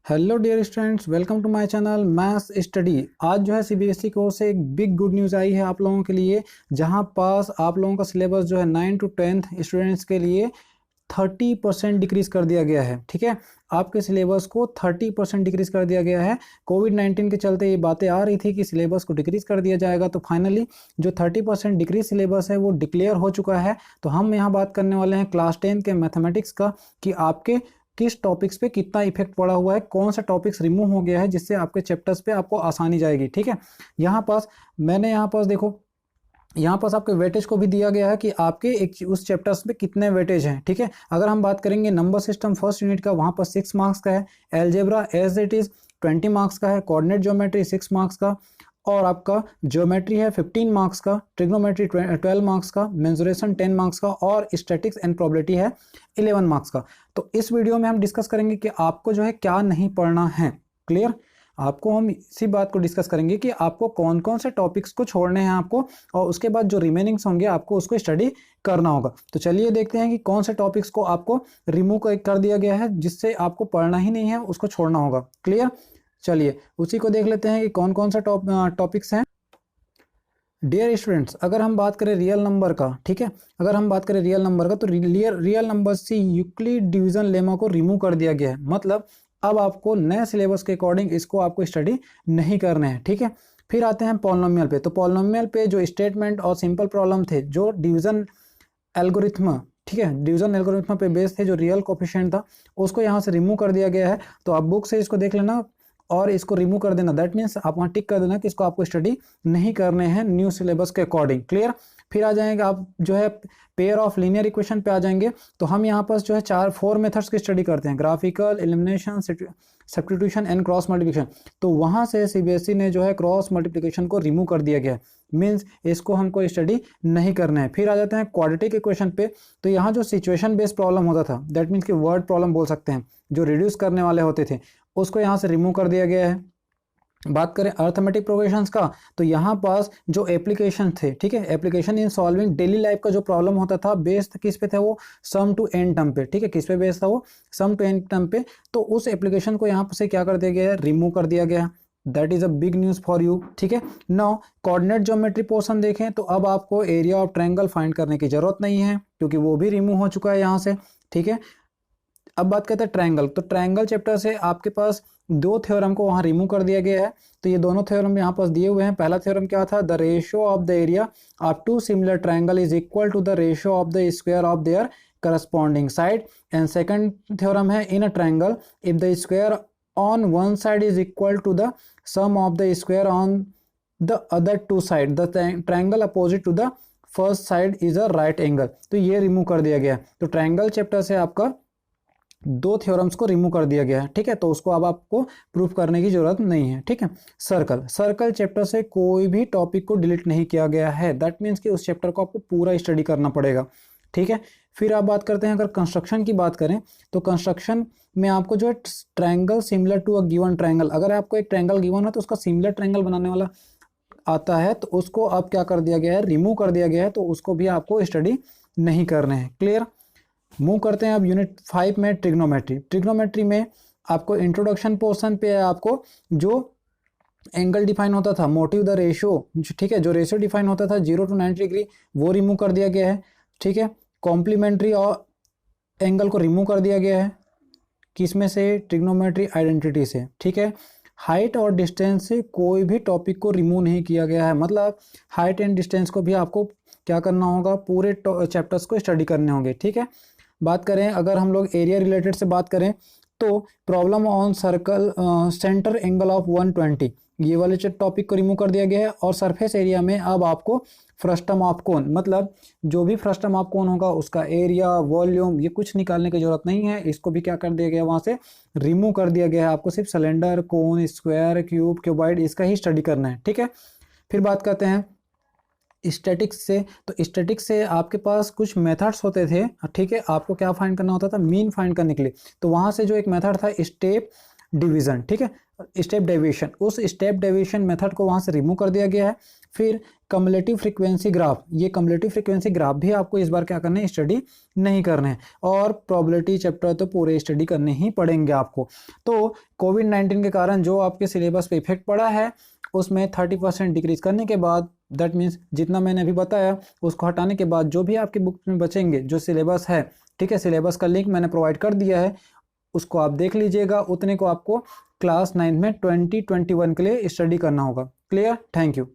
Hello dear students, welcome to my channel maths study. आज जो है सीबीएसई की ओर से एक बिग गुड न्यूज़ आई है आप लोगों के लिए, जहां पास आप लोगों का सिलेबस जो है 9 to 10th स्टूडेंट्स के लिए 30% डिक्रीज कर दिया गया है। ठीक है, आपके सिलेबस को 30% डिक्रीज कर दिया गया है। कोविड-19 के चलते ये बातें आ रही थी कि सिलेबस को डिक्रीज कर दिया जाएगा, तो फाइनली जो 30% डिक्रीज सिलेबस है वो डिक्लेयर हो चुका है। तो हम यहाँ बात करने वाले हैं क्लास 10 के मैथमेटिक्स का कि आपके किस टॉपिक्स पे कितना इफेक्ट पड़ा हुआ है, कौन सा टॉपिक्स रिमूव हो गया है, जिससे आपके चैप्टर्स पे आपको आसानी जाएगी। ठीक है, यहाँ पास मैंने यहाँ पास देखो, यहाँ पास आपके वेटेज को भी दिया गया है कि आपके एक उस चैप्टर्स में कितने वेटेज हैं। ठीक है, अगर हम बात करेंगे नंबर सिस्टम फर्स्ट यूनिट का, वहाँ पर 6 मार्क्स का है। Algebra as it is 20 marks का है। कोऑर्डिनेट ज्योमेट्री 6 मार्क्स का, और आपका ज्योमेट्री है 15 मार्क्स का। ट्रिग्नोमेट्री 12 मार्क्स का। मेंसुरेशन 10 मार्क्स का, और स्टैटिक्स एंड प्रोबेबिलिटी है 11 मार्क्स का। तो इस वीडियो में हम डिस्कस करेंगे कि आपको जो है क्या नहीं पढ़ना है। क्लियर, आपको हम इसी बात को डिस्कस करेंगे कि आपको कौन कौन से टॉपिक्स को छोड़ने हैं आपको, और उसके बाद जो रिमेनिंग्स होंगे आपको उसको स्टडी करना होगा। तो चलिए देखते हैं कि कौन से टॉपिक्स को आपको रिमूव कर दिया गया है, जिससे आपको पढ़ना ही नहीं है, उसको छोड़ना होगा। क्लियर, चलिए उसी को देख लेते हैं कि कौन कौन सा टॉपिक्स हैं। डियर स्टूडेंट्स, अगर हम बात करें रियल नंबर का, ठीक है, अगर हम बात करें रियल नंबर का, तो रियल नंबर से यूक्लिड डिवीजन लेमा को रिमूव कर दिया गया है। मतलब अब आपको नए सिलेबस के अकॉर्डिंग इसको आपको स्टडी नहीं करने हैं। ठीक है, फिर आते हैं पॉलिनोमियल पे। तो पॉलिनोमियल पे जो स्टेटमेंट और सिंपल प्रॉब्लम थे, जो डिवीजन एल्गोरिथम, ठीक है, डिवीजन एल्गोरिथम पे बेस थे, जो रियल कोफिशिएंट था, उसको यहाँ से रिमूव कर दिया गया है। तो आप बुक से इसको देख लेना और इसको रिमूव कर देना। दैट मीन्स आप वहाँ टिक कर देना कि इसको आपको स्टडी नहीं करने हैं न्यू सिलेबस के अकॉर्डिंग। क्लियर, फिर आ जाएंगे आप जो है पेयर ऑफ लीनियर इक्वेशन पे आ जाएंगे। तो हम यहाँ पर जो है 4 मेथड्स की स्टडी करते हैं, graphical, elimination, substitution and cross multiplication. तो वहाँ से सीबीएसई ने जो है क्रॉस मल्टीप्लिकेशन को रिमूव कर दिया गया है, मीन्स इसको हमको स्टडी नहीं करना है। फिर आ जाते हैं क्वाड्रेटिक इक्वेशन पे। तो यहाँ जो सिचुएशन बेस्ड प्रॉब्लम होता था, दैट मीन्स कि वर्ड प्रॉब्लम बोल सकते हैं, जो रिड्यूस करने वाले होते थे, उसको यहाँ से रिमूव कर दिया गया है। बात करें अर्थमेटिक प्रोग्रेशंस का, तो यहाँ पास जो एप्लीकेशन थे, ठीक है, application in solving daily life का जो प्रॉब्लम होता था, बेस्ड किस पे था वो, सम टू एन टर्म पे। ठीक है, किस पे बेस्ड था वो, सम टू एन टर्म पे। तो उस एप्लीकेशन को यहाँ से क्या कर दिया गया है, रिमूव कर दिया गया है। That is a big news for you. ठीक है, नाउ कोऑर्डिनेट ज्योमेट्री पोर्शन देखें तो अब आपको एरिया ऑफ ट्रायंगल फाइंड करने की जरूरत नहीं है, क्योंकि वो भी रिमूव हो चुका है यहाँ से। ठीक है, अब बात करते हैं ट्रायंगल। तो ट्रायंगल चैप्टर से आपके पास 2 थ्योरम को वहाँ रिमूव कर दिया गया है। तो ये दोनों थ्योरम यहाँ पास दिए हुए हैं। पहला थ्योरम क्या था, the ratio of the area of 2 similar triangle is equal to the ratio of the square of their corresponding side. And second theorem है, in a triangle if the square on one side is equal to the sum of the square on the other 2 side, the triangle opposite to the first side is a right angle. तो ये remove कर दिया गया। तो triangle chapter से आपका 2 theorems को remove कर दिया गया है। ठीक है, तो उसको अब आपको प्रूफ करने की जरूरत नहीं है। ठीक है, सर्कल चैप्टर से कोई भी टॉपिक को डिलीट नहीं किया गया है। दैट मीन्स कि उस चैप्टर को आपको पूरा स्टडी करना पड़ेगा। ठीक है, फिर आप बात करते हैं, अगर कंस्ट्रक्शन की बात करें, तो कंस्ट्रक्शन में आपको जो है triangle similar to a given triangle, अगर आपको एक ट्रायंगल गिवन है तो उसका सिमिलर ट्रायंगल बनाने वाला आता है, तो उसको अब क्या कर दिया गया है, रिमूव कर दिया गया है। तो उसको भी आपको स्टडी नहीं करने हैं। क्लियर, मूव करते हैं अब यूनिट 5 में ट्रिग्नोमेट्री में आपको इंट्रोडक्शन पोर्शन पे है, आपको जो एंगल डिफाइन होता था, मोटिव द रेशियो, ठीक है, जो रेशियो डिफाइन होता था 0 to 90 डिग्री, वो रिमूव कर दिया गया है। ठीक है, कॉम्प्लीमेंट्री और एंगल को रिमूव कर दिया गया है, किसमें से, ट्रिग्नोमेट्री आइडेंटिटी से। ठीक है, हाइट और डिस्टेंस से कोई भी टॉपिक को रिमूव नहीं किया गया है। मतलब हाइट एंड डिस्टेंस को भी आपको क्या करना होगा, पूरे चैप्टर्स को स्टडी करने होंगे। ठीक है, बात करें अगर हम लोग एरिया रिलेटेड से बात करें, तो problem on circle centre angle of 120, ये वाले टॉपिक को रिमूव कर दिया गया है। और सरफेस एरिया में अब आपको फ्रस्टम ऑफ कोन, मतलब जो भी फ्रस्टम ऑफ कोन होगा उसका एरिया, वॉल्यूम, ये कुछ निकालने की जरूरत नहीं है। इसको भी क्या कर दिया गया, वहाँ से रिमूव कर दिया गया है। आपको सिर्फ सिलेंडर, कोन, स्क्वायर, क्यूब, क्यूबॉइड, इसका ही स्टडी करना है। ठीक है, फिर बात करते हैं स्टैटिक्स से। तो स्टैटिक्स से आपके पास कुछ मेथड्स होते थे। ठीक है, आपको क्या फाइंड करना होता था, मीन फाइंड करने के लिए। तो वहाँ से जो एक मेथड था स्टेप डिवीजन, ठीक है, स्टेप डेविएशन, उस स्टेप डेविएशन मेथड को वहाँ से रिमूव कर दिया गया है। फिर कम्युलेटिव फ्रीक्वेंसी ग्राफ, ये कम्युलेटिव फ्रीक्वेंसी ग्राफ भी आपको इस बार क्या करना है, स्टडी नहीं करना है। और प्रोबेबिलिटी चैप्टर तो पूरे स्टडी करने ही पड़ेंगे आपको। तो कोविड-19 के कारण जो आपके सिलेबस पे इफेक्ट पड़ा है उसमें 30% डिक्रीज करने के बाद, दैट मीन्स जितना मैंने अभी बताया उसको हटाने के बाद जो भी आपकी बुक में बचेंगे जो सिलेबस है, ठीक है, सिलेबस का लिंक मैंने प्रोवाइड कर दिया है, उसको आप देख लीजिएगा। उतने को आपको क्लास 9 में 2021 के लिए स्टडी करना होगा। क्लियर? Thank you.